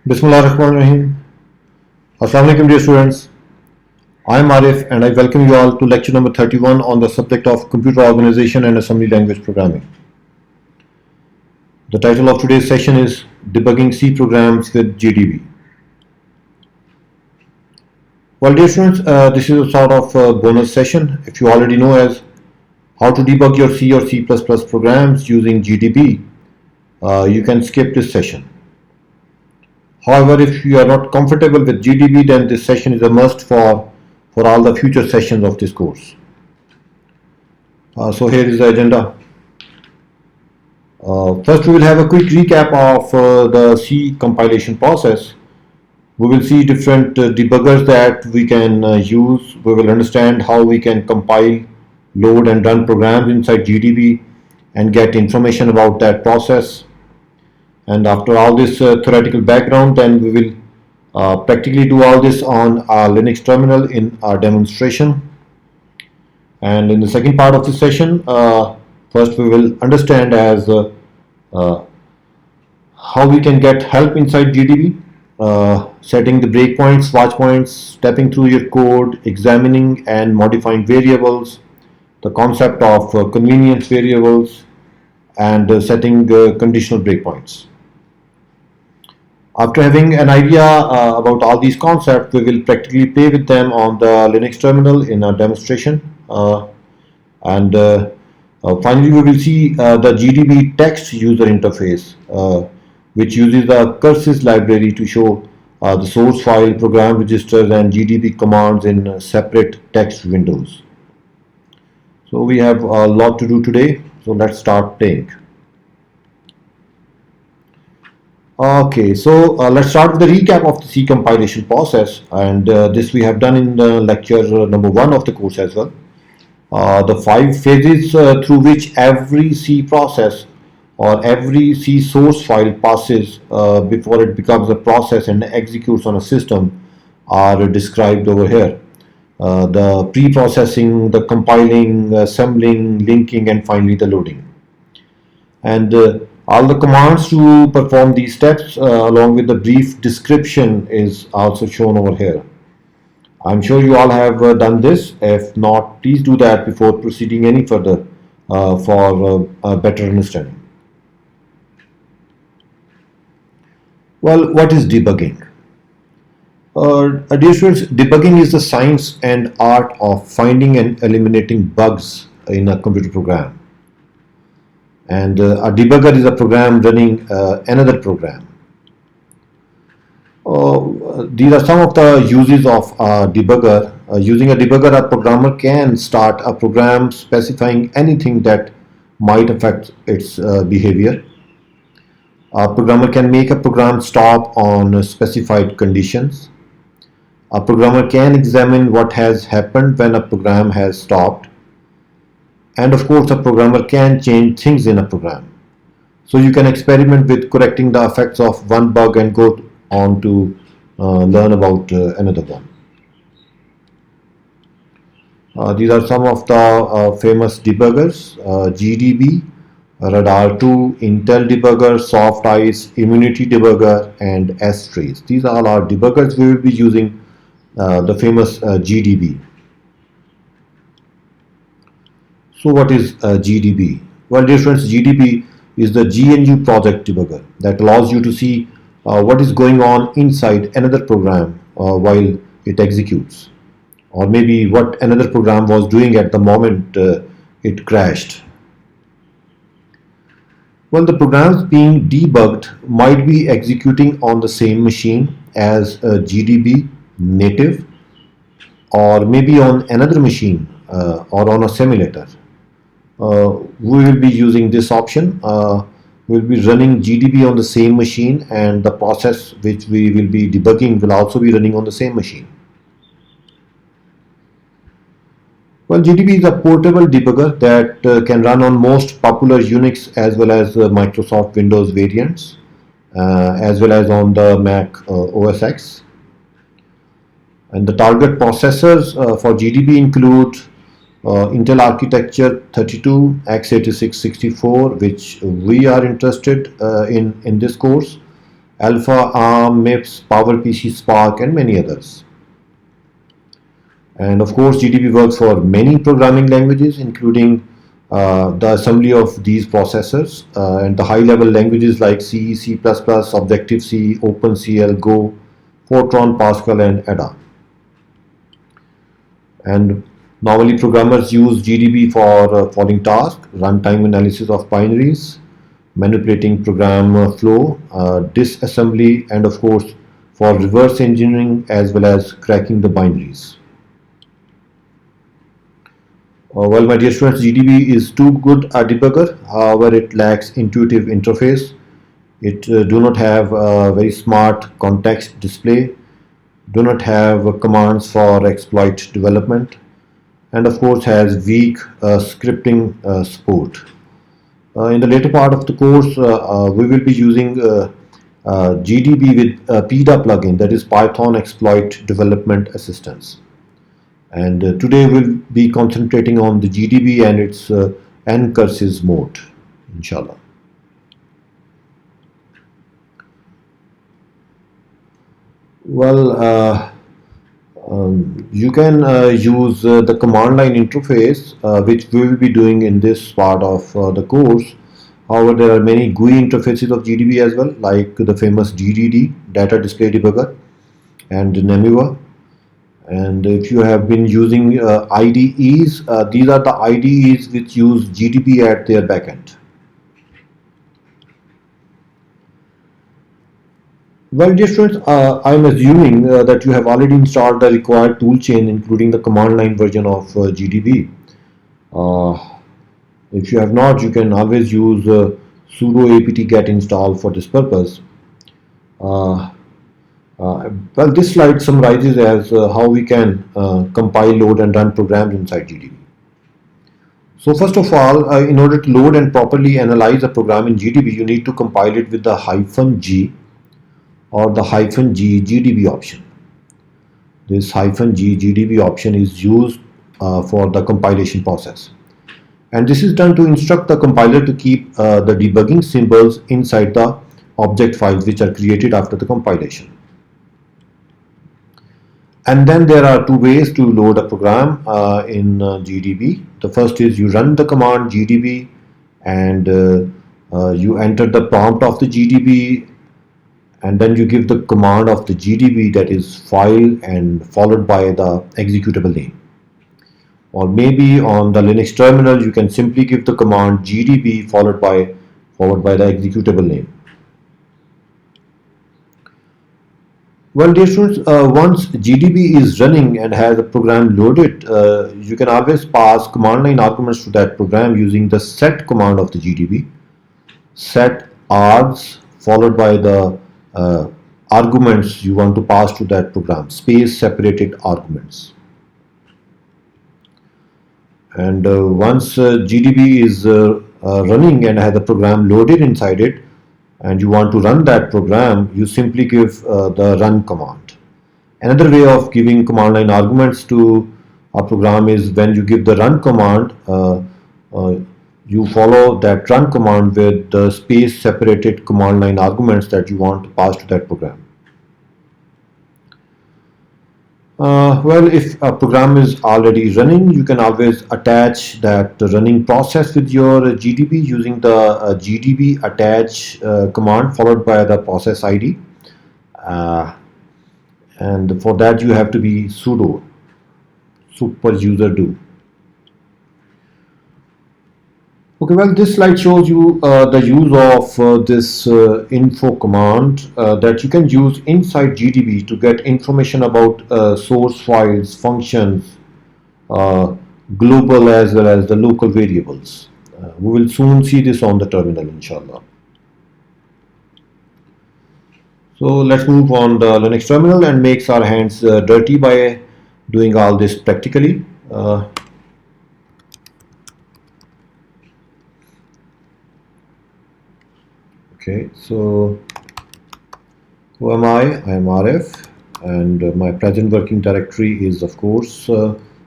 Bismillahirrahmanirrahim. Assalamu alaikum dear students. I am Arif and I welcome you all to lecture number 31 on the subject of computer organization and assembly language programming. The title of today's session is Debugging C Programs with GDB. Well dear students, this is a sort of bonus session. If you already know as how to debug your C or C++ programs using GDB, you can skip this session. However, if you are not comfortable with GDB, then this session is a must for all the future sessions of this course. So here is the agenda. First, we will have a quick recap of the C compilation process. We will see different debuggers that we can use. We will understand how we can compile, load and run programs inside GDB and get information about that process. And after all this theoretical background, then we will practically do all this on our Linux terminal in our demonstration. And in the second part of the session, first we will understand as how we can get help inside GDB, setting the breakpoints, watch points, stepping through your code, examining and modifying variables, the concept of convenience variables, and setting conditional breakpoints. After having an idea about all these concepts, we will practically play with them on the Linux terminal in our demonstration. Finally, we will see the GDB text user interface, which uses the curses library to show the source file, program registers, and GDB commands in separate text windows. So we have a lot to do today, so let's start playing. Okay, so let's start with the recap of the C compilation process, and this we have done in the lecture number 1 of the course as well. The 5 phases through which every C process or every C source file passes before it becomes a process and executes on a system are described over here. The pre-processing, the compiling, assembling, linking, and finally the loading. And all the commands to perform these steps along with the brief description is also shown over here. I'm sure you all have done this. If not, please do that before proceeding any further for a better understanding. Well, what is debugging? Dear students, debugging is the science and art of finding and eliminating bugs in a computer program. And a debugger is a program running another program. These are some of the uses of a debugger. Using a debugger, a programmer can start a program specifying anything that might affect its behavior. A programmer can make a program stop on specified conditions. A programmer can examine what has happened when a program has stopped. And of course, a programmer can change things in a program. So you can experiment with correcting the effects of one bug and go on to learn about another one. These are some of the famous debuggers: GDB, Radar2, Intel Debugger, Soft Ice, Immunity Debugger, and S-Trace. These are all our debuggers. We will be using the famous GDB. So what is GDB? Well, dear friends, GDB is the GNU project debugger that allows you to see what is going on inside another program while it executes, or maybe what another program was doing at the moment it crashed. Well, the programs being debugged might be executing on the same machine as GDB native, or maybe on another machine or on a simulator. We will be using this option. We will be running GDB on the same machine, and the process which we will be debugging will also be running on the same machine. Well, GDB is a portable debugger that can run on most popular Unix as well as Microsoft Windows variants, as well as on the Mac OS X. And the target processors for GDB include Intel architecture 32, x86 64, which we are interested in this course, Alpha, ARM, MIPS, PowerPC, Spark, and many others. And of course, GDB works for many programming languages, including the assembly of these processors and the high-level languages like C, C++, Objective-C, OpenCL, Go, Fortran, Pascal, and Ada. And normally programmers use GDB for following tasks: runtime analysis of binaries, manipulating program flow, disassembly, and of course for reverse engineering as well as cracking the binaries. Well, my dear students, GDB is too good a debugger. However, it lacks intuitive interface. It do not have a very smart context display, do not have commands for exploit development, and of course has weak scripting support. In the later part of the course, we will be using GDB with PIDA plugin, that is Python Exploit Development Assistance. And today we'll be concentrating on the GDB and its N-curses mode, inshallah. Well, you can use the command line interface, which we will be doing in this part of the course. However, there are many GUI interfaces of GDB as well, like the famous DDD, Data Display Debugger, and Nemiva. And if you have been using IDEs, these are the IDEs which use GDB at their backend. Well, dear students, I'm assuming that you have already installed the required toolchain, including the command line version of GDB. If you have not, you can always use sudo apt-get install for this purpose. Well, this slide summarizes as how we can compile, load, and run programs inside GDB. So first of all, in order to load and properly analyze a program in GDB, you need to compile it with the -G or the -G GDB option. This -G GDB option is used for the compilation process. And this is done to instruct the compiler to keep the debugging symbols inside the object files which are created after the compilation. And then there are two ways to load a program in GDB. The first is you run the command GDB and you enter the prompt of the GDB, and then you give the command of the GDB, that is file, and followed by the executable name. Or maybe on the Linux terminal you can simply give the command GDB followed by the executable name. Well, dear students, once GDB is running and has a program loaded, you can always pass command line arguments to that program using the set command of the GDB. Set args followed by the arguments you want to pass to that program, space separated arguments. And once GDB is running and has a program loaded inside it, and you want to run that program, you simply give the run command. Another way of giving command line arguments to a program is when you give the run command, you follow that run command with the space separated command line arguments that you want to pass to that program. Well, if a program is already running, you can always attach that running process with your GDB using the GDB attach command followed by the process ID. And for that you have to be sudo super user do. Okay, well, this slide shows you the use of this info command that you can use inside GDB to get information about source files, functions, global as well as the local variables. We will soon see this on the terminal, inshallah. So let's move on the Linux terminal and makes our hands dirty by doing all this practically. Okay, so who am I? I am Arif, and my present working directory is of course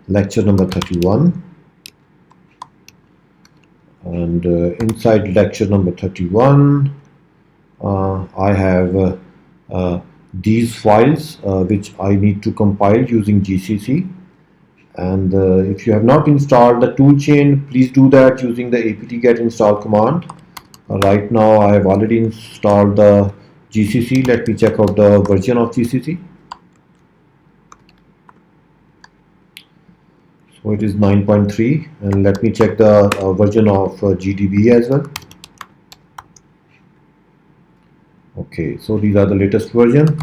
lecture number 31, and inside lecture number 31 I have these files which I need to compile using GCC. And if you have not installed the toolchain, please do that using the apt-get install command. Right now I have already installed the GCC. Let me check out the version of GCC. So it is 9.3, and let me check the version of GDB as well. Okay, so these are the latest version.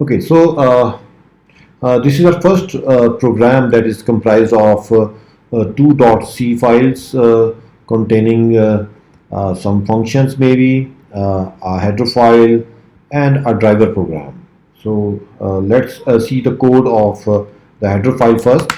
Okay, so this is our first program that is comprised of two .c files containing some functions, maybe a header file and a driver program. So let's see the code of the header file first.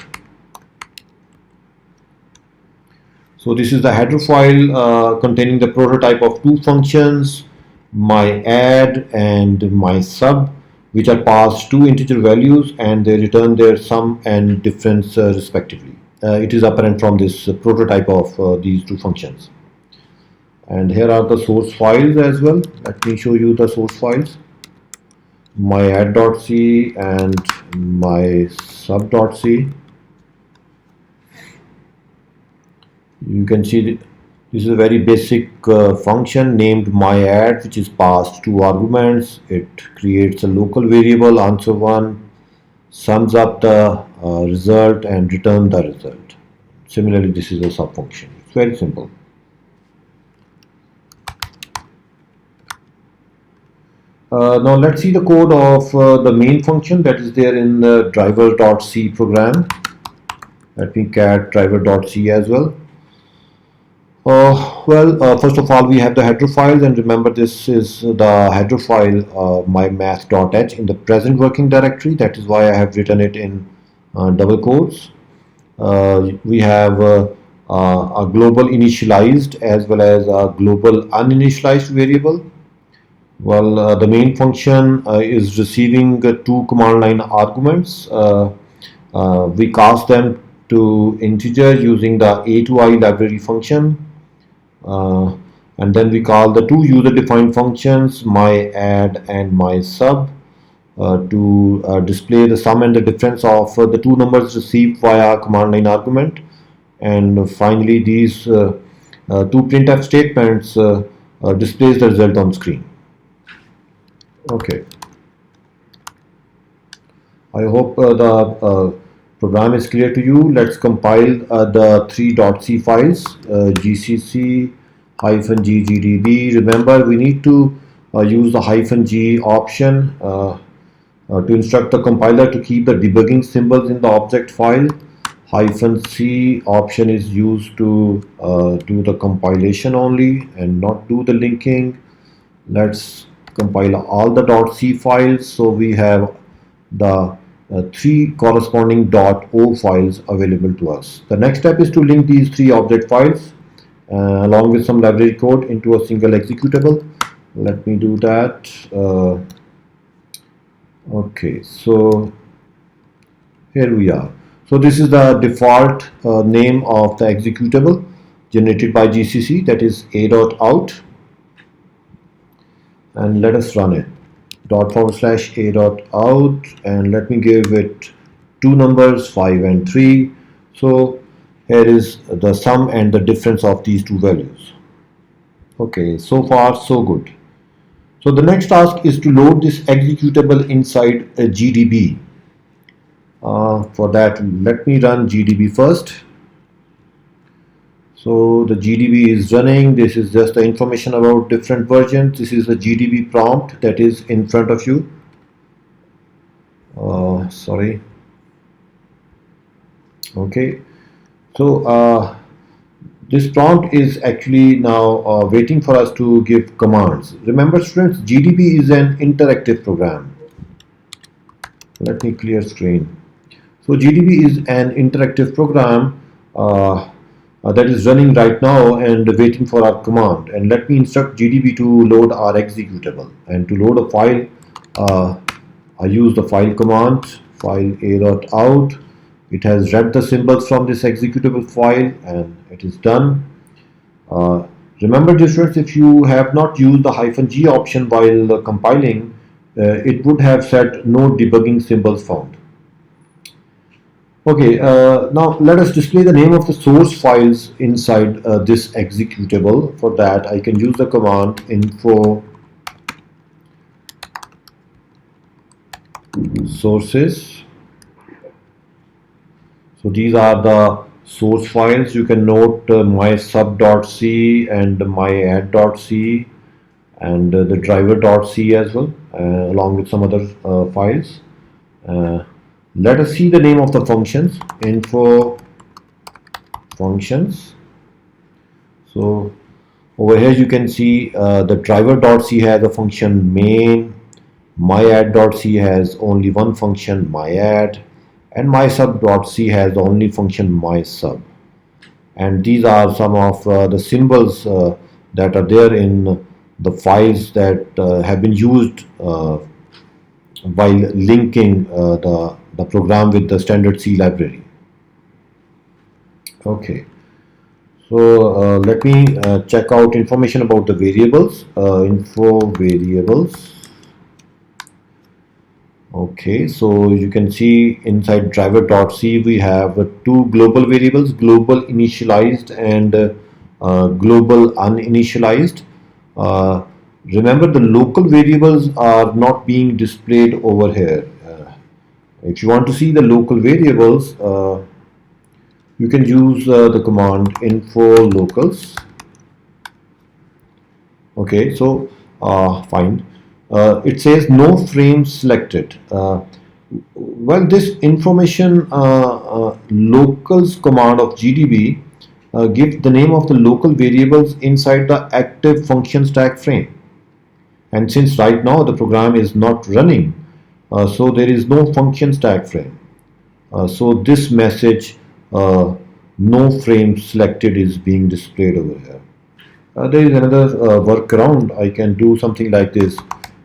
So this is the header file containing the prototype of two functions, my add and my sub, which are passed two integer values and they return their sum and difference respectively. It is apparent from this prototype of these two functions. And here are the source files as well. Let me show you the source files. My add.c and my sub.c. You can see this is a very basic function named myAdd, which is passed two arguments. It creates a local variable answer1, sums up the result and returns the result. Similarly, this is a sub function. It's very simple. Now let's see the code of the main function that is there in the driver.c program. Let me cat driver.c as well. First of all, we have the header files, and remember this is the header file mymath.h in the present working directory. That is why I have written it in double quotes. We have a global initialized as well as a global uninitialized variable. Well, the main function is receiving two command line arguments. We cast them to integer using the a to I library function. And then we call the two user defined functions my add and my sub to display the sum and the difference of the two numbers received via command line argument. And finally these two printf statements displays the result on screen. Okay, I hope the program is clear to you. Let's compile the three .c files, gcc -g gdb. Remember, we need to use the -g option to instruct the compiler to keep the debugging symbols in the object file. -c option is used to do the compilation only and not do the linking. Let's compile all the .c files, so we have the three corresponding .o files available to us. The next step is to link these three object files along with some library code into a single executable. Let me do that. Okay, so here we are. So this is the default name of the executable generated by GCC, that is a.out, and let us run it. ./a.out, and let me give it two numbers 5 and 3. So here is the sum and the difference of these two values. Okay, so far so good. So the next task is to load this executable inside a GDB. For that, let me run GDB first. So the GDB is running. This is just the information about different versions. This is the GDB prompt that is in front of you. Sorry. Okay. So this prompt is actually now waiting for us to give commands. Remember, students, GDB is an interactive program. Let me clear screen. So GDB is an interactive program that is running right now and waiting for our command. And let me instruct GDB to load our executable. And to load a file, I use the file command, file a.out. It has read the symbols from this executable file and it is done. Remember, dear students, if you have not used the -G option while compiling, it would have said no debugging symbols found. Okay, now let us display the name of the source files inside this executable. For that, I can use the command info sources. So these are the source files. You can note my sub.c and my add.c and the driver.c as well, along with some other files. Let us see the name of the functions. Info functions. So over here you can see the driver.c has a function main, myadd.c has only one function myadd, and mysub.c has the only function mysub. And these are some of the symbols that are there in the files that have been used while linking the program with the standard C library. Okay, so let me check out information about the variables. Info variables. Okay, so you can see inside driver.c we have two global variables, global initialized and global uninitialized. Remember, the local variables are not being displayed over here. If you want to see the local variables, you can use the command info locals. Okay, so fine. It says no frames selected. Well, this information locals command of GDB gives the name of the local variables inside the active function stack frame. And since right now the program is not running, so there is no function stack frame. So this message, no frame selected, is being displayed over here. There is another workaround. I can do something like this: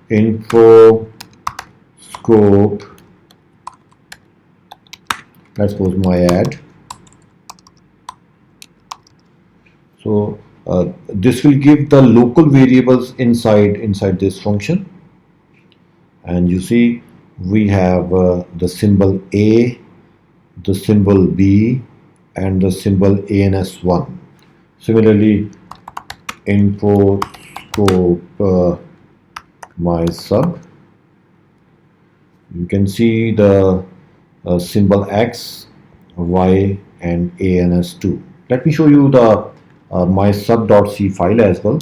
info scope, let's suppose myadd. So this will give the local variables inside this function, and you see we have the symbol A, the symbol B, and the symbol ANS1. Similarly, info scope my sub, you can see the symbol X, Y, and ANS2. Let me show you the my sub.c file as well.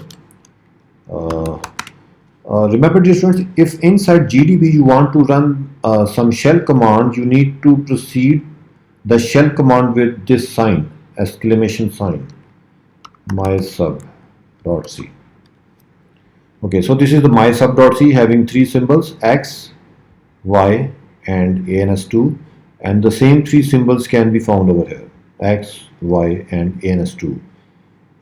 Remember, dear students, if inside GDB you want to run some shell command, you need to proceed the shell command with this sign, exclamation sign, my sub.c. Okay, so this is the my sub.c having three symbols, X, Y, and ANS2, and the same three symbols can be found over here, X, Y, and ANS2.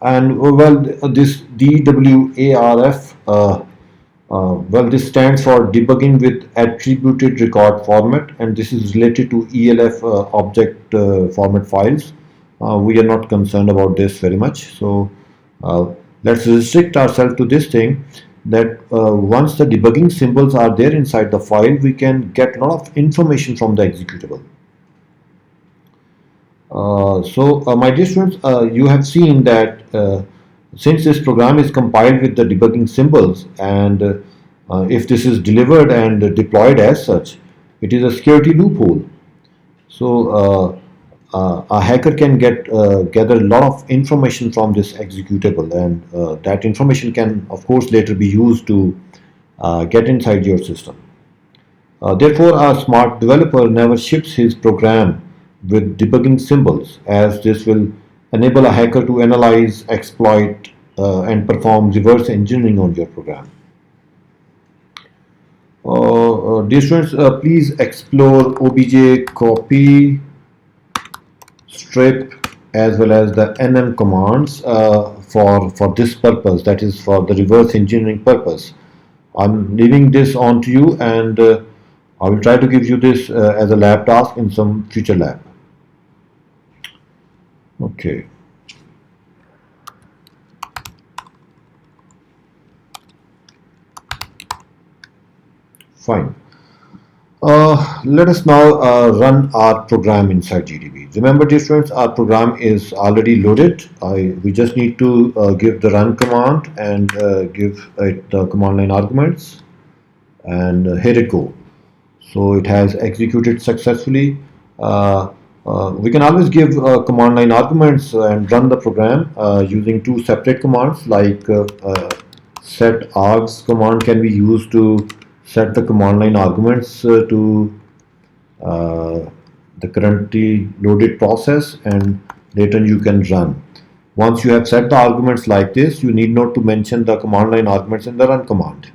And well, this DWARF, well, this stands for debugging with attributed record format, and this is related to ELF object format files. We are not concerned about this very much, so let's restrict ourselves to this thing, that once the debugging symbols are there inside the file, we can get a lot of information from the executable. My dear students, you have seen that since this program is compiled with the debugging symbols, and if this is delivered and deployed as such, it is a security loophole. So a hacker can gather a lot of information from this executable, and that information can, of course, later be used to get inside your system. Therefore, a smart developer never ships his program with debugging symbols, as this will enable a hacker to analyze, exploit, and perform reverse engineering on your program. Dear students, please explore obj copy, strip, as well as the nm commands for this purpose, that is for the reverse engineering purpose. I'm leaving this on to you, and I will try to give you this as a lab task in some future lab. Okay. Fine. Let us now run our program inside GDB. Remember, dear students, our program is already loaded. We just need to give the run command and give it the command line arguments, and here it go. So it has executed successfully. We can always give command line arguments and run the program using two separate commands, like set args command can be used to set the command line arguments to uh, the currently loaded process, and later you can run. Once you have set the arguments like this, you need not to mention the command line arguments in the run command.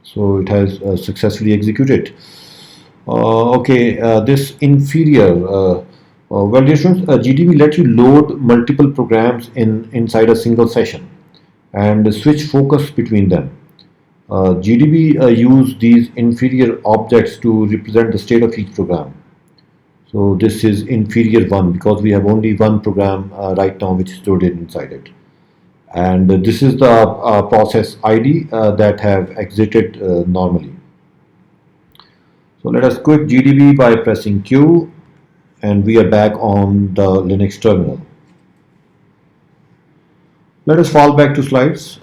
So it has successfully executed. Okay, this inferior. Well, dear students, GDB lets you load multiple programs inside a single session and switch focus between them. GDB use these inferior objects to represent the state of each program. So this is inferior one because we have only one program right now which is loaded inside it. And this is the process ID that have exited normally. So let us quit GDB by pressing Q, and we are back on the Linux terminal. Let us fall back to slides.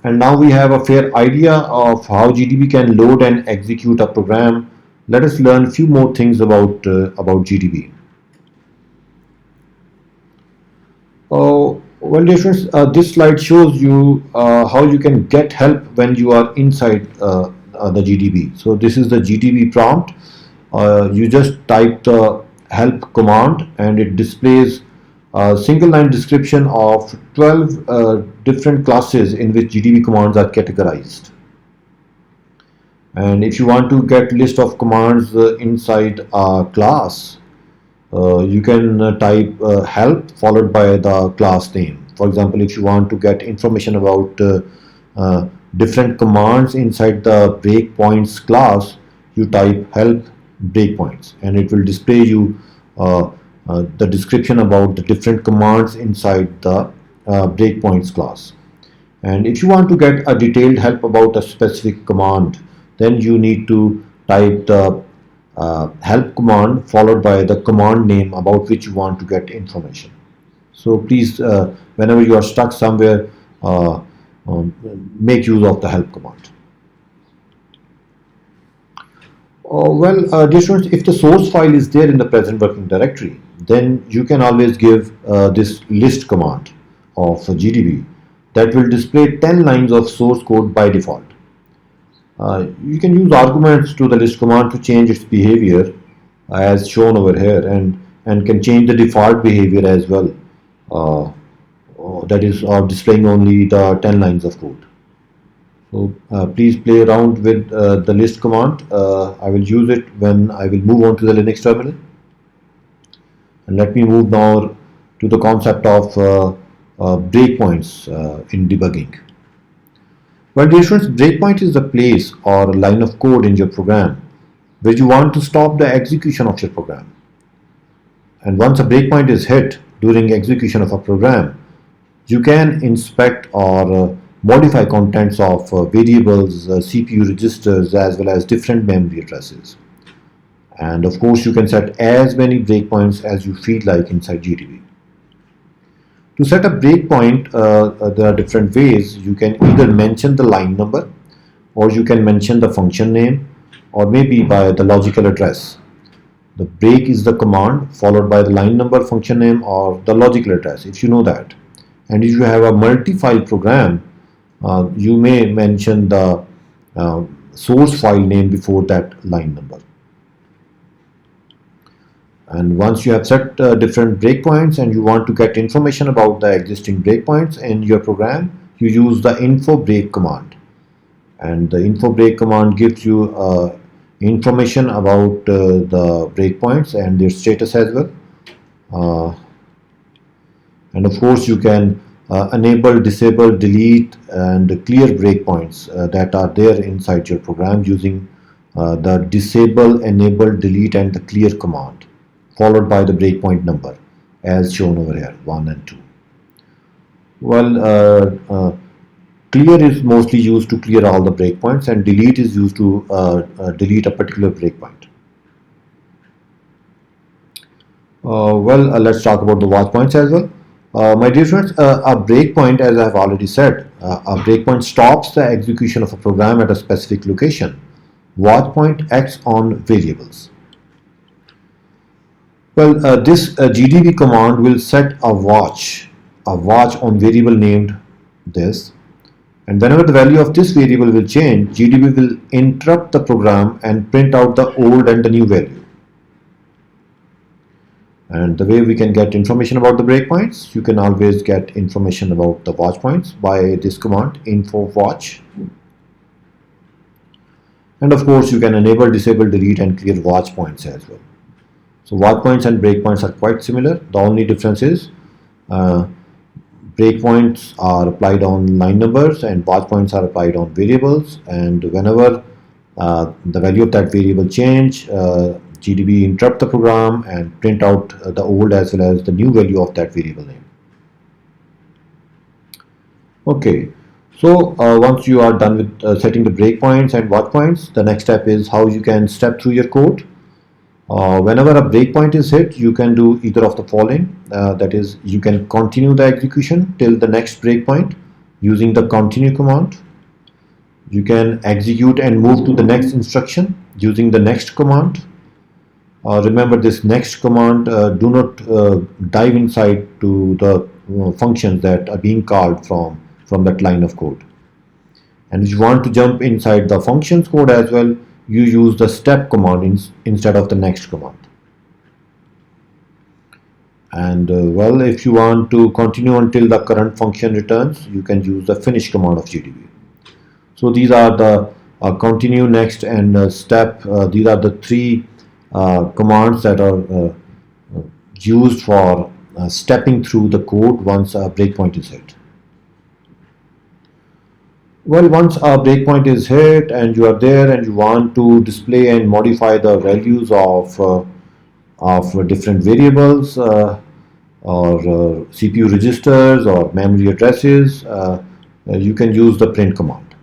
And now we have a fair idea of how GDB can load and execute a program. Let us learn a few more things about GDB. Well, dear friends, this slide shows you how you can get help when you are inside the GDB. So this is the GDB prompt. You just type the help command and it displays a single line description of 12 different classes in which GDB commands are categorized. And if you want to get list of commands inside a class, you can type help followed by the class name. For example, if you want to get information about different commands inside the breakpoints class, you type help breakpoints and it will display you the description about the different commands inside the breakpoints class. And if you want to get a detailed help about a specific command, then you need to type the help command followed by the command name about which you want to get information. So please, whenever you are stuck somewhere, make use of the help command. Dear students, if the source file is there in the present working directory, then you can always give this list command of GDB that will display 10 lines of source code by default. You can use arguments to the list command to change its behavior as shown over here, and can change the default behavior as well. That is displaying only the 10 lines of code. So please play around with the list command. I will use it when I will move on to the Linux terminal. And let me move now to the concept of breakpoints in debugging. Well, dear students, breakpoint is the place or line of code in your program where you want to stop the execution of your program. And once a breakpoint is hit during execution of a program, you can inspect or modify contents of variables, CPU registers, as well as different memory addresses. And of course, you can set as many breakpoints as you feel like inside GDB. To set a breakpoint, there are different ways. You can either mention the line number, or you can mention the function name, or maybe by the logical address. The break is the command followed by the line number, function name, or the logical address, if you know that. And if you have a multi-file program, you may mention the source file name before that line number. And once you have set different breakpoints and you want to get information about the existing breakpoints in your program, you use the info break command. And the info break command gives you information about the breakpoints and their status as well. And of course, you can enable, disable, delete, and clear breakpoints that are there inside your program using the disable, enable, delete, and the clear command, followed by the breakpoint number as shown over here, 1 and 2. Well, Clear is mostly used to clear all the breakpoints, and delete is used to delete a particular breakpoint. Let's talk about the watch points as well. My dear friends, a breakpoint, as I have already said, a breakpoint stops the execution of a program at a specific location. Watch point acts on variables. This GDB command will set a watch on variable named this, and whenever the value of this variable will change, GDB will interrupt the program and print out the old and the new value. And the way we can get information about the breakpoints, you can always get information about the watch points by this command info watch. And of course, you can enable, disable, delete, and clear watch points as well. So watch points and breakpoints are quite similar. The only difference is breakpoints are applied on line numbers and watch points are applied on variables. And whenever the value of that variable change, GDB interrupt the program and print out the old as well as the new value of that variable name. Okay, so once you are done with setting the breakpoints and watch points, the next step is how you can step through your code. Whenever a breakpoint is hit, you can do either of the following. That is, you can continue the execution till the next breakpoint using the continue command. You can execute and move to the next instruction using the next command. Remember this next command, do not dive inside to the functions that are being called from that line of code. And if you want to jump inside the functions code as well, you use the step command instead of the next command. And if you want to continue until the current function returns, you can use the finish command of GDB. So these are the continue, next, and step. These are the three commands that are used for stepping through the code once a breakpoint is hit. Well, once a breakpoint is hit and you are there and you want to display and modify the values of different variables or CPU registers or memory addresses, you can use the print command.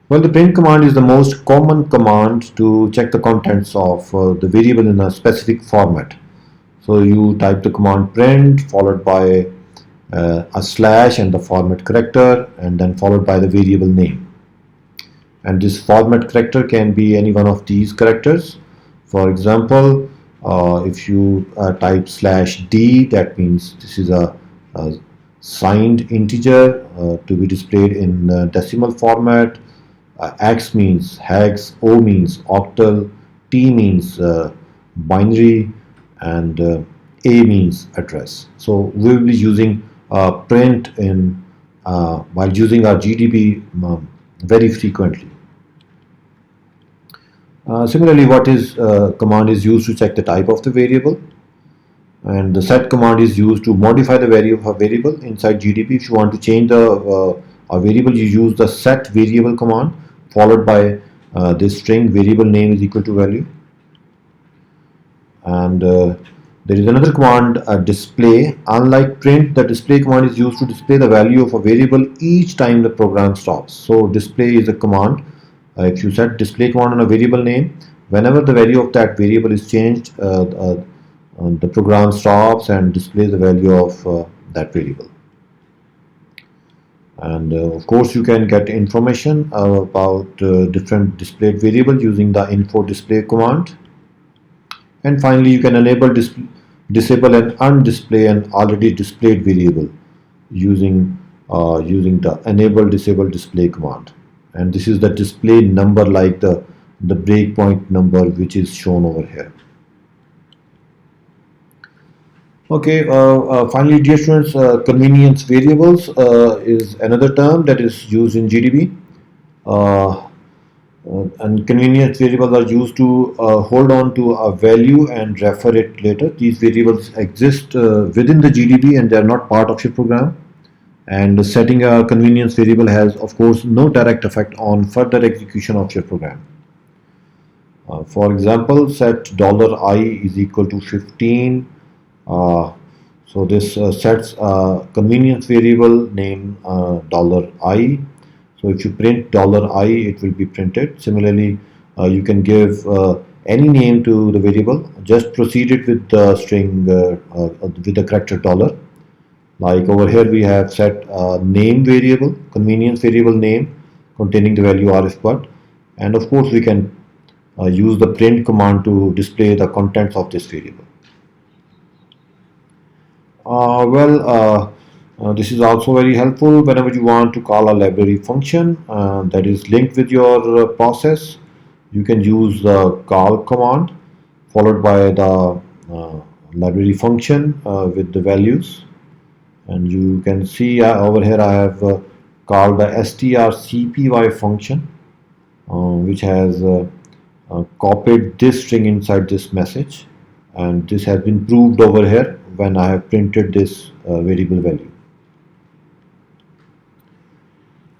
Well, the print command is the most common command to check the contents of the variable in a specific format. So you type the command print followed by a slash and the format character, and then followed by the variable name. And this format character can be any one of these characters. For example, if you type /d, that means this is a signed integer to be displayed in decimal format. X means hex, O means octal, T means binary, and A means address. So we will be using print in while using our GDB very frequently. Similarly, what is command is used to check the type of the variable, and the set command is used to modify the value of a variable inside GDB. If you want to change the a variable, you use the set variable command followed by this string variable name is equal to value. And there is another command, display. Unlike print, the display command is used to display the value of a variable each time the program stops. So display is a command. If you set display command on a variable name, whenever the value of that variable is changed, the program stops and displays the value of that variable. And of course, you can get information about different displayed variables using the info display command. And finally, you can enable, disable, and undisplay an already displayed variable using the enable, disable, display command. And this is the display number, like the breakpoint number, which is shown over here. Okay, finally, dear students, convenience variables is another term that is used in GDB. And convenience variables are used to hold on to a value and refer it later. These variables exist within the GDB and they are not part of your program. And setting a convenience variable has, of course, no direct effect on further execution of your program. For example, set $i is equal to 15. So this sets a convenience variable name $I. So if you print $I, it will be printed. Similarly, you can give any name to the variable. Just proceed it with the string with the character $. Like over here, we have set a name variable, convenience variable name containing the value RF and of course we can use the print command to display the contents of this variable. This is also very helpful whenever you want to call a library function that is linked with your process. You can use the call command followed by the library function with the values, and you can see over here I have called the strcpy function which has copied this string inside this message, and this has been proved over here when I have printed this variable value.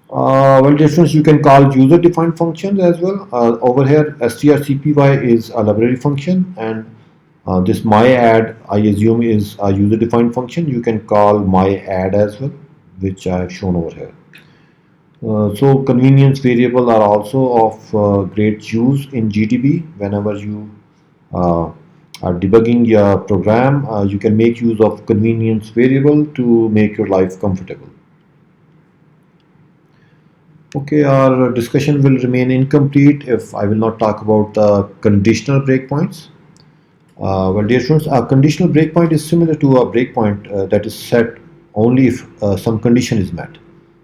Well, difference you can call user defined functions as well. Over here strcpy is a library function, and this myadd I assume is a user defined function. You can call myadd as well, which I have shown over here. So convenience variable are also of great use in GDB. Whenever you are debugging your program, you can make use of convenience variable to make your life comfortable. Okay, our discussion will remain incomplete if I will not talk about the conditional breakpoints. Well, dear students, a conditional breakpoint is similar to a breakpoint that is set only if some condition is met,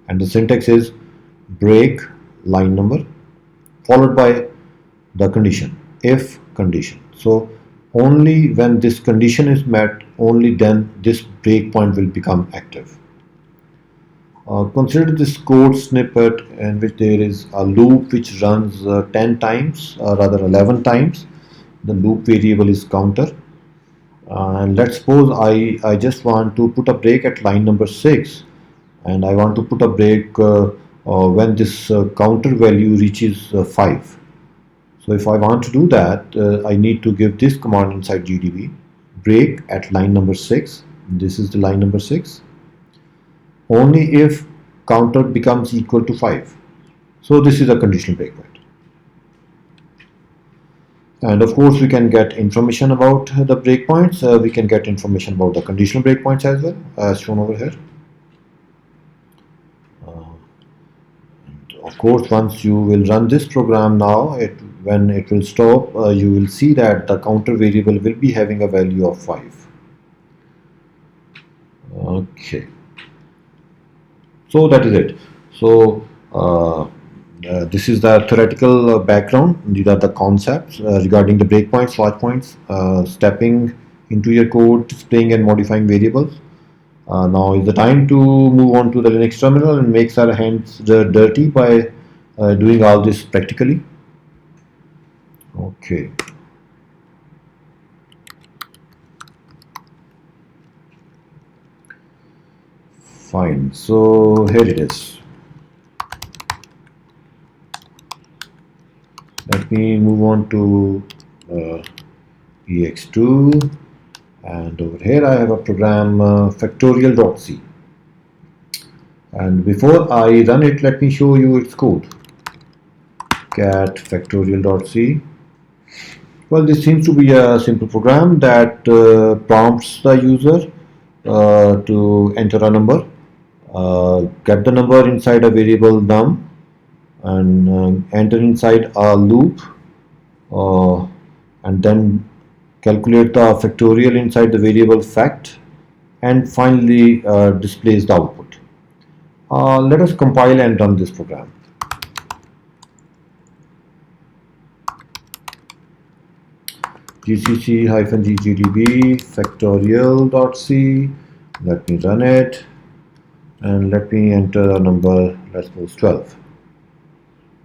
and the syntax is break line number followed by the condition, if condition. So only when this condition is met, only then this breakpoint will become active. Consider this code snippet in which there is a loop which runs 10 times, rather 11 times. The loop variable is counter. And let's suppose I just want to put a break at line number 6, and I want to put a break when this counter value reaches 5. So if I want to do that, I need to give this command inside GDB, break at line number 6. This is the line number 6. Only if counter becomes equal to 5. So this is a conditional breakpoint. And of course we can get information about the breakpoints. We can get information about the conditional breakpoints as well, as shown over here. Of course, once you will run this program now, when it will stop, you will see that the counter variable will be having a value of 5. Okay. So that is it. So this is the theoretical background. These are the concepts regarding the breakpoints, watch points, stepping into your code, displaying and modifying variables. Now is the time to move on to the Linux terminal and make our hands dirty by doing all this practically. Okay. Fine. So here it is. Let me move on to ex2. And over here I have a program factorial.c, and before I run it, let me show you its code. Cat factorial.c. Well, this seems to be a simple program that prompts the user to enter a number, get the number inside a variable num, and enter inside a loop, and then calculate the factorial inside the variable fact, and finally displays the output. Let us compile and run this program. gcc-ggdb factorial.c. Let me run it, and let me enter a number, let's suppose 12.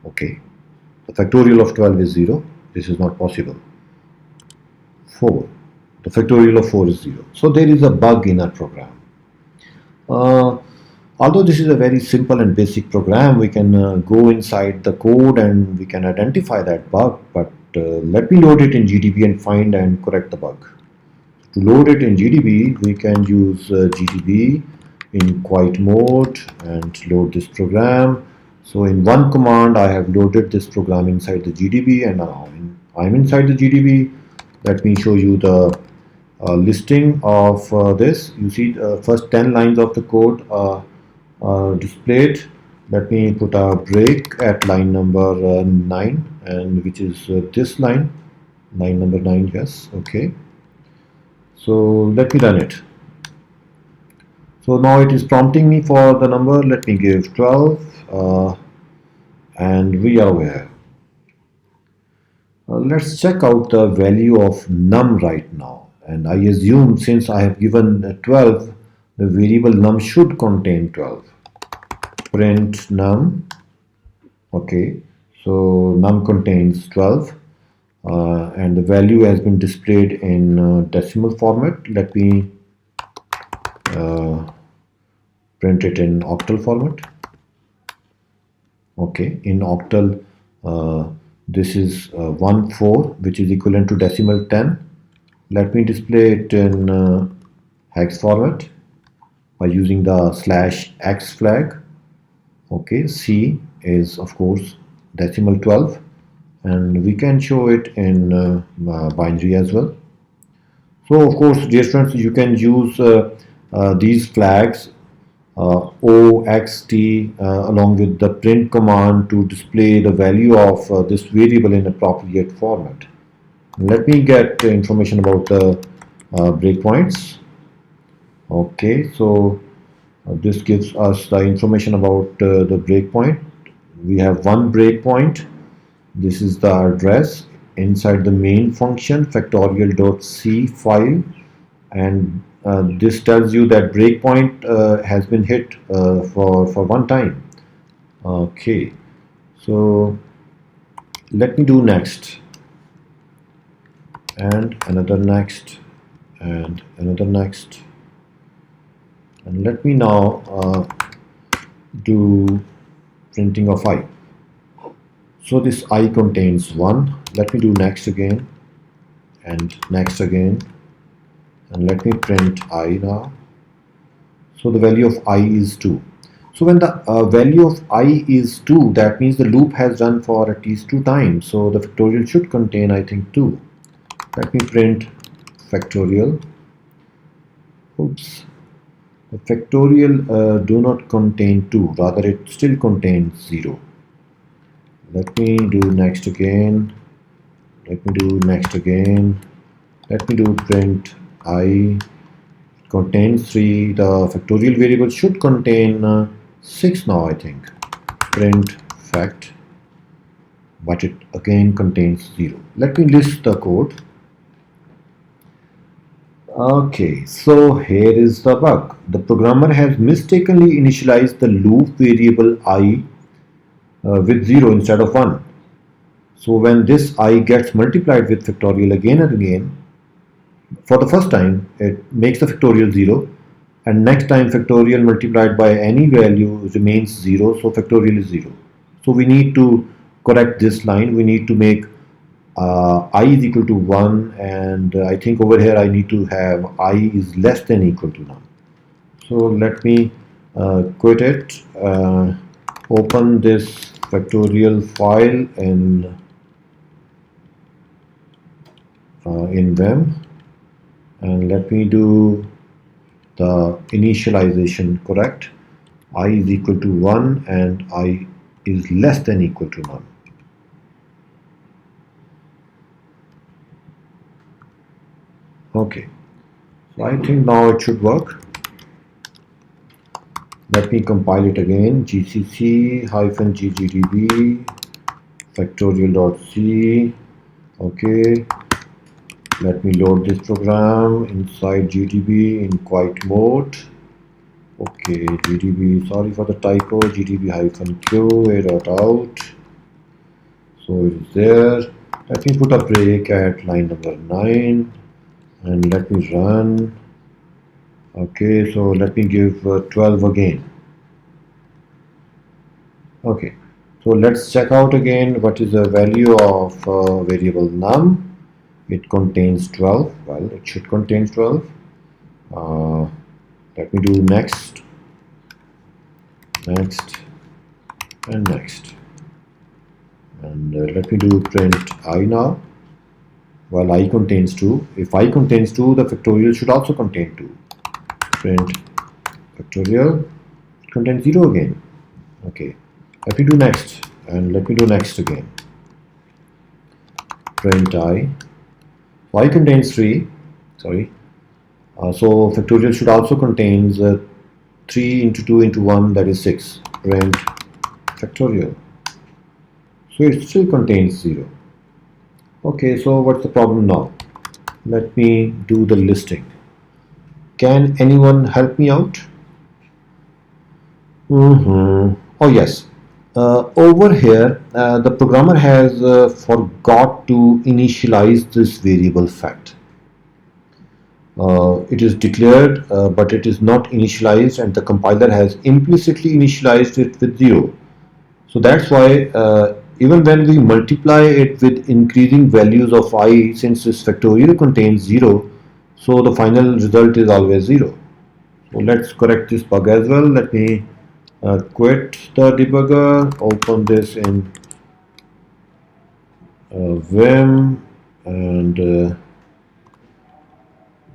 Okay, the factorial of 12 is 0. This is not possible. 4. The factorial of 4 is 0. So there is a bug in our program. Although this is a very simple and basic program, we can go inside the code and we can identify that bug, but let me load it in GDB and find and correct the bug. To load it in GDB, we can use GDB in quiet mode and load this program. So in one command, I have loaded this program inside the GDB, and now I'm inside the GDB. Let me show you the listing of this. You see the first 10 lines of the code displayed. Let me put a break at line number 9, and which is this line number 9. Yes, okay. So let me run it. So now it is prompting me for the number. Let me give 12 and we are aware. Let's check out the value of num right now, and I assume since I have given 12, the variable num should contain 12. Print num. Okay, so num contains 12 and the value has been displayed in decimal format. Let me print it in octal format. Okay, in octal this is 1 4, which is equivalent to decimal 10. Let me display it in hex format by using the /x flag. Okay, C is of course decimal 12, and we can show it in binary as well. So of course, dear friends, you can use these flags OXT along with the print command to display the value of this variable in appropriate format. Let me get information about the breakpoints. Okay, so this gives us the information about the breakpoint. We have one breakpoint. This is the address inside the main function factorial.c file, and this tells you that breakpoint has been hit for one time. Okay, so let me do next and another next and another next, and let me now do printing of I. So this I contains 1. Let me do next again and next again, and let me print I now. So the value of I is 2. So when the value of I is 2, that means the loop has run for at least 2 times. So the factorial should contain, I think, 2. Let me print factorial. Oops. The factorial do not contain 2, rather it still contains 0. Let me do next again. Let me do next again. Let me do print I contains 3. The factorial variable should contain 6 now, I think. Print fact, but it again contains 0. Let me list the code. Okay, so here is the bug. The programmer has mistakenly initialized the loop variable I with 0 instead of 1. So when this I gets multiplied with factorial again and again, for the first time it makes the factorial 0, and next time factorial multiplied by any value remains 0, so factorial is 0. So we need to correct this line. We need to make I is equal to 1, and I think over here I need to have I is less than equal to 1. So let me quit it, open this factorial file in Vim, and let me do the initialization correct. I is equal to 1 and I is less than equal to 1. Okay, so I think now it should work. Let me compile it again. gcc-ggdb factorial.c. Okay, let me load this program inside GDB in quiet mode. Okay, GDB, sorry for the typo, GDB-q a.out. So it is there. Let me put a break at line number 9 and let me run. Okay, so let me give 12 again. Okay, so let's check out again what is the value of variable num. It contains 12. Well, it should contain 12. Let me do next, next, and next. And let me do print I now. Well, I contains 2. If I contains 2, the factorial should also contain 2. Print factorial contains 0 again. Okay, let me do next, and let me do next again. Print I. So I contains 3. Sorry. So factorial should also contains 3 into 2 into 1, that is 6. Print factorial. So it still contains 0. Okay, so what's the problem now? Let me do the listing. Can anyone help me out? Oh yes. Over here, the programmer has forgot to initialize this variable fact. It is declared, but it is not initialized, and the compiler has implicitly initialized it with 0. So that's why even when we multiply it with increasing values of I, since this factorial contains 0, so the final result is always 0. So let's correct this bug as well. Let me quit the debugger, open this in Vim, and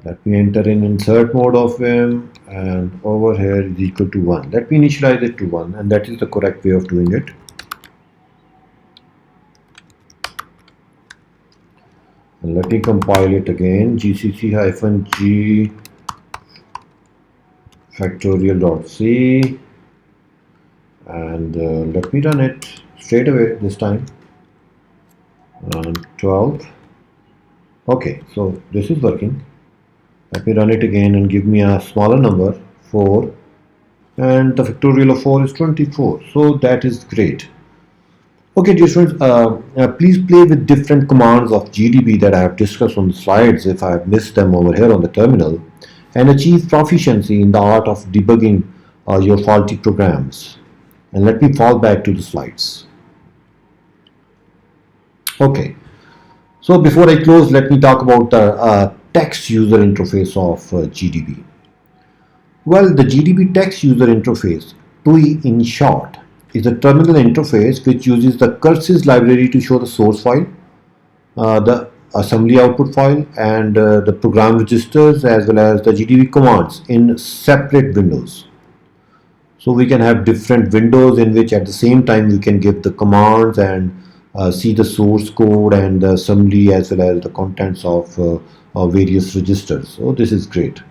let me enter in insert mode of Vim, and over here is equal to 1. Let me initialize it to 1, and that is the correct way of doing it. And let me compile it again. gcc-g factorial.c, and let me run it straight away this time. 12. Okay, so this is working. Let me run it again and give me a smaller number, 4, and the factorial of 4 is 24. So that is great. Okay, dear students, please play with different commands of GDB that I have discussed on the slides if I have missed them over here on the terminal, and achieve proficiency in the art of debugging your faulty programs. And let me fall back to the slides. Okay, so before I close, let me talk about the text user interface of GDB. Well, the GDB text user interface, TUI in short, is a terminal interface which uses the curses library to show the source file, the assembly output file, and the program registers, as well as the GDB commands in separate windows. So we can have different windows in which at the same time we can give the commands and see the source code and the assembly as well as the contents of various registers. So this is great.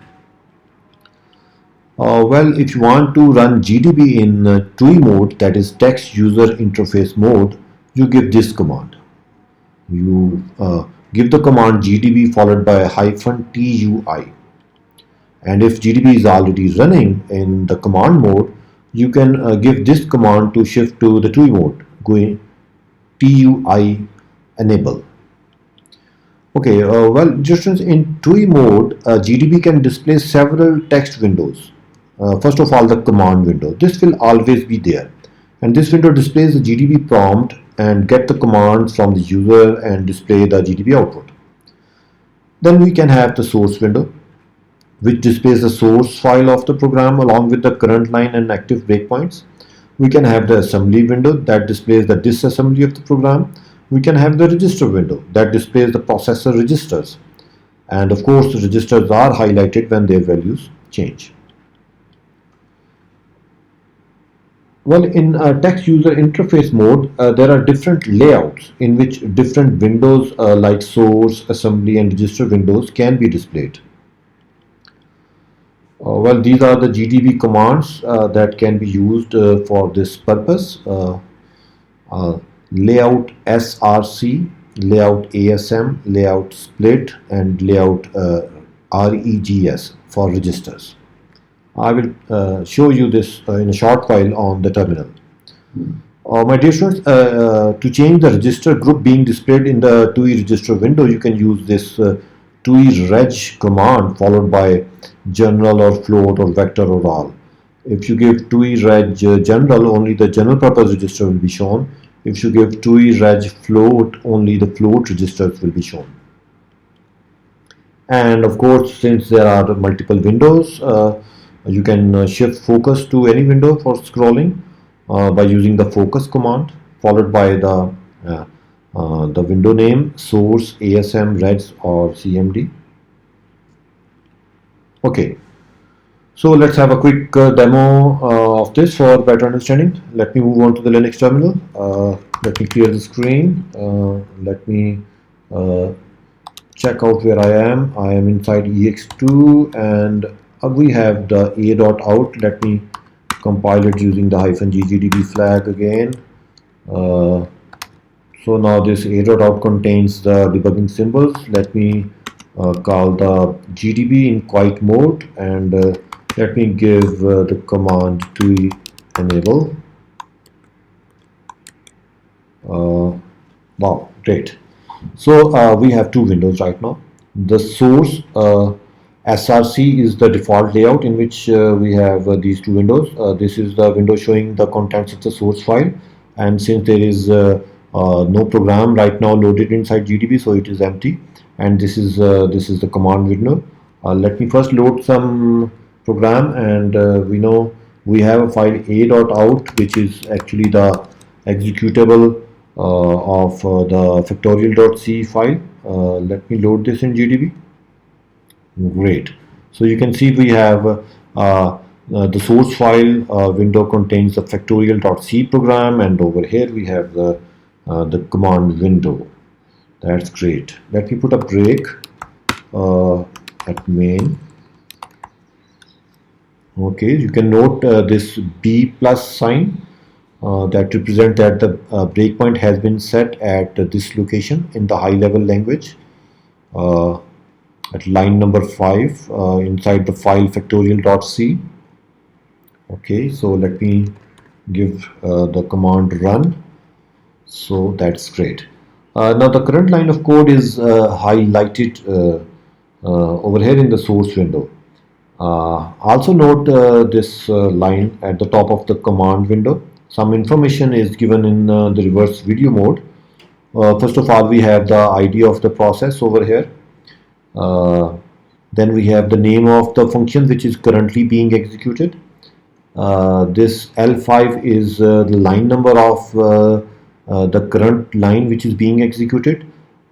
Well, if you want to run GDB in TUI mode, that is text user interface mode, you give this command. You give the command GDB followed by a -TUI. And if GDB is already running in the command mode, you can give this command to shift to the TUI mode, going TUI enable. Okay, well, just in TUI mode, GDB can display several text windows. First of all, the command window. This will always be there, and this window displays the GDB prompt and get the commands from the user and display the GDB output. Then we can have the source window, which displays the source file of the program along with the current line and active breakpoints. We can have the assembly window that displays the disassembly of the program. We can have the register window that displays the processor registers. And of course, the registers are highlighted when their values change. Well, in text user interface mode, there are different layouts in which different windows like source, assembly, and register windows can be displayed. Well, these are the GDB commands that can be used for this purpose. Layout SRC, layout ASM, layout split, and layout REGS for registers. I will show you this in a short while on the terminal. My dear students, to change the register group being displayed in the TUI register window, you can use this TUI reg command followed by general or float or vector or all. If you give TUI reg general, only the general purpose register will be shown. If you give TUI reg float, only the float registers will be shown. And of course, since there are multiple windows, you can shift focus to any window for scrolling by using the focus command followed by the window name, source, ASM, REDS or CMD. Okay, so let's have a quick demo of this for better understanding. Let me move on to the Linux terminal. Let me clear the screen. Let me check out where I am. I am inside ex2 and we have the a.out. Let me compile it using the -g flag again. So now this a.out contains the debugging symbols. Let me call the GDB in quiet mode and let me give the command to enable. Wow, great. So we have two windows right now. The source SRC is the default layout in which we have these two windows. This is the window showing the contents of the source file, and since there is no program right now loaded inside GDB, so it is empty. And this is the command window. Let me first load some program, and we know we have a file a.out, which is actually the executable of the factorial.c file. Let me load this in GDB. Great. So you can see we have the source file window contains the factorial.c program, and over here we have the command window. That's great. Let me put a break at main. Okay, you can note this B plus sign that represent that the breakpoint has been set at this location in the high level language at line number 5 inside the file factorial.c. Okay, so let me give the command run. So that's great. Now the current line of code is highlighted over here in the source window. Also note this line at the top of the command window. Some information is given in the reverse video mode. First of all, we have the ID of the process over here. Then we have the name of the function which is currently being executed. This L5 is the line number of the current line which is being executed,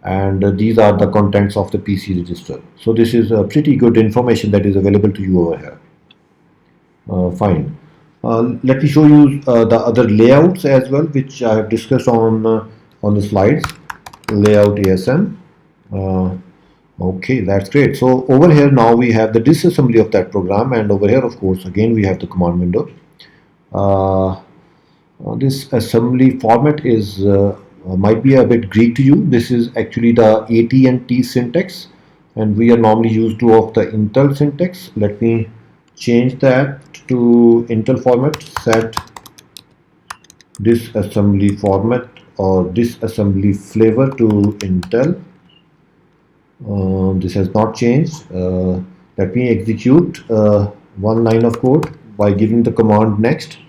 and these are the contents of the PC register. So this is pretty good information that is available to you over here. Fine. Let me show you the other layouts as well, which I have discussed on the slides. Layout ASM. Okay, that's great. So over here now we have the disassembly of that program, and over here, of course, again we have the command window. This assembly format is might be a bit Greek to you. This is actually the AT&T syntax, and we are normally used to of the Intel syntax. Let me change that to Intel format. Set disassembly format or disassembly flavor to Intel. This has not changed. Let me execute one line of code by giving the command next.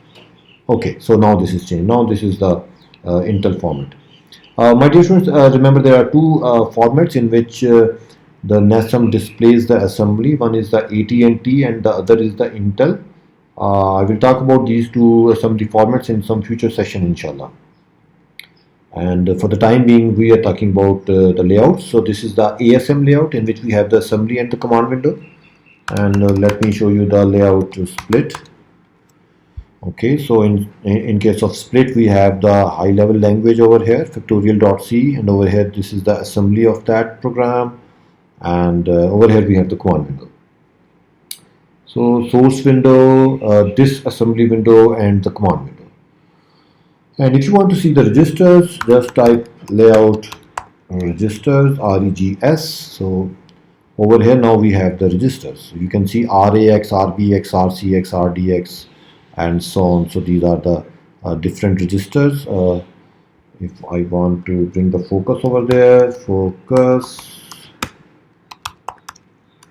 Okay, so now this is changed. Now this is the Intel format. My dear students, remember there are two formats in which the NASM displays the assembly. One is the AT&T and the other is the Intel. I will talk about these two assembly formats in some future session, inshallah. And for the time being, we are talking about the layout. So this is the ASM layout in which we have the assembly and the command window. And let me show you the layout to split. Okay, so in case of split, we have the high level language over here, factorial.c, and over here this is the assembly of that program, and over here we have the command window. So source window, disassembly window, and the command window. And if you want to see the registers, just type layout registers, REGS. So over here now we have the registers. So you can see RAX, RBX, RCX, RDX, and so on. So these are the different registers. If I want to bring the focus over there, focus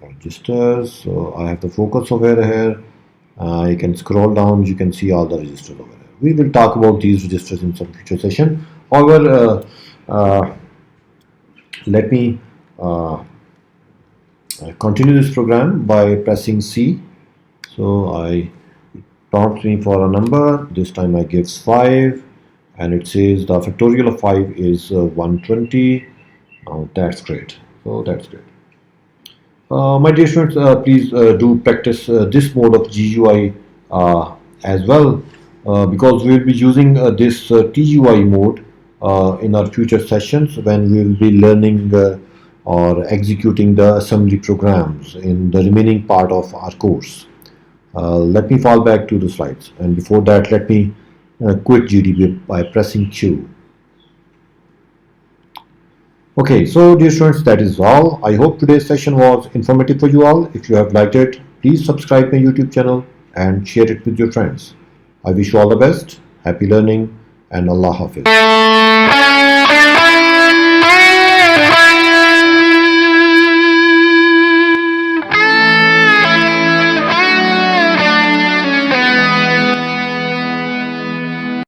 registers. So I have the focus over here. You can scroll down, you can see all the registers over there. We will talk about these registers in some future session. However, let me I continue this program by pressing C. So I prompts me for a number. This time I gives 5, and it says the factorial of 5 is 120. That's great. So that's great. My dear students, please do practice this mode of GUI as well, because we will be using this TUI mode in our future sessions when we will be learning or executing the assembly programs in the remaining part of our course. Let me fall back to the slides, and before that let me quit GDB by pressing Q. Okay, so dear students, that is all. I hope today's session was informative for you all. If you have liked it, please subscribe my YouTube channel and share it with your friends. I wish you all the best, happy learning, and Allah Hafiz.